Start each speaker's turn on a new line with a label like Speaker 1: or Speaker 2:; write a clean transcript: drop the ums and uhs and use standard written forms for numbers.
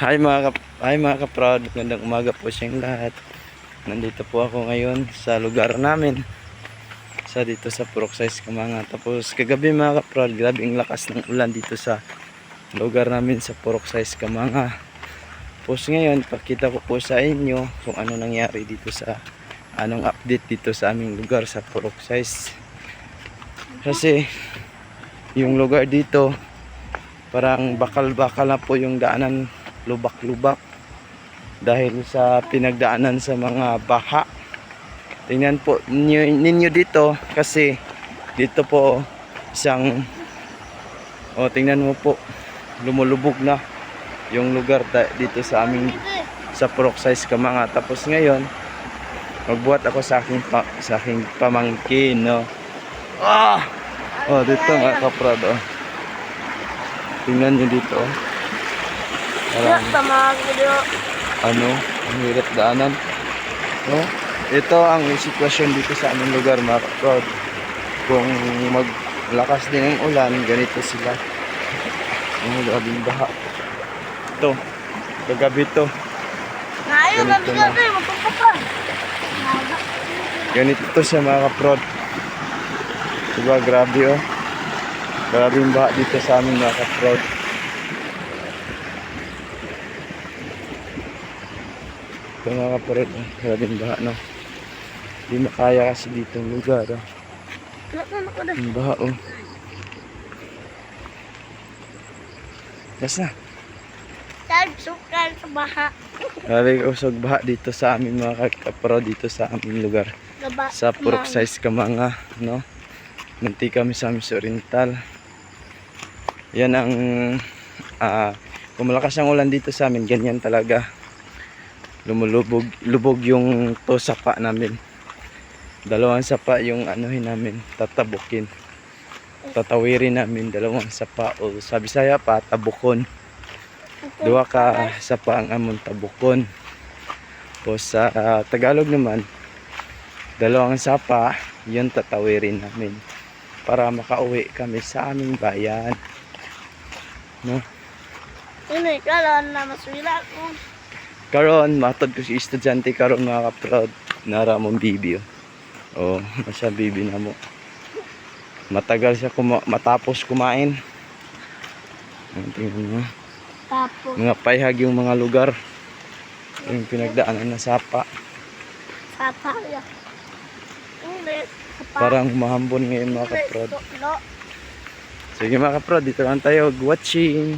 Speaker 1: Hi mga kaprod, magandang umaga po sa inyong lahat. Nandito po ako ngayon sa lugar namin, dito sa Purok Size Kamanga. Tapos kagabi mga kaprod, grabe ang lakas ng ulan dito sa lugar namin sa Purok Size Kamanga. Tapos ngayon, pakita ko po sa inyo kung ano nangyari dito sa anong update dito sa aming lugar sa Purok Size. Kasi yung lugar dito parang bakal-bakal na po yung daanan, lubak-lubak dahil sa pinagdaanan sa mga baha. Tingnan po ninyo dito, kasi dito po isang tingnan mo po, lumulubog na yung lugar dito sa aming sa Purok Size Kamanga. Tapos ngayon magbuhat ako sa aking pamangkin, no. Dito mga kaprod, tingnan nyo dito, ang hirap daanan, no? Ito ang sitwasyon dito sa aming lugar mga kaprod. Kung maglakas din ang ulan, ganito sila, grabing baha. Ito kagabi to, ganito na, ganito to siya mga kaprod, diba? Grabe, grabing baha dito sa amin mga kaprod. Ito mga kaprod, grabing baha, no? Hindi makaya kasi dito ang lugar, yung baha, Gas na.
Speaker 2: Sukal sa baha.
Speaker 1: Grabe usog baha dito sa amin mga kaprod, dito sa aming lugar sa Purok Size Kamanga, no? Munti kami sa Miss Oriental. Yan ang kung malakas ang ulan dito sa amin, ganyan talaga, lubog yung sapa namin. Dalawang sapa yung namin, tatawirin namin, dalawang sapa, o sa Bisaya pa tabukon. Dua ka sapa ang amon tabukon. O sa Tagalog naman, dalawang sapa yun tatawirin namin para makauwi kami sa aming bayan, no?
Speaker 2: Ini karon na maswila ko.
Speaker 1: Karon matod ko si estudyante karon mga kaprod, nara mong bibi, masya bibi na mo. Matagal siya matapos kumain. Tingnan mo,
Speaker 2: Tapos
Speaker 1: mga payhag yung mga lugar, yung pinagdaanan na sapa.
Speaker 2: sapa ya.
Speaker 1: Parang mahambon ngayon mga kaprod. Sige mga kaprod, dito lang tayo watching.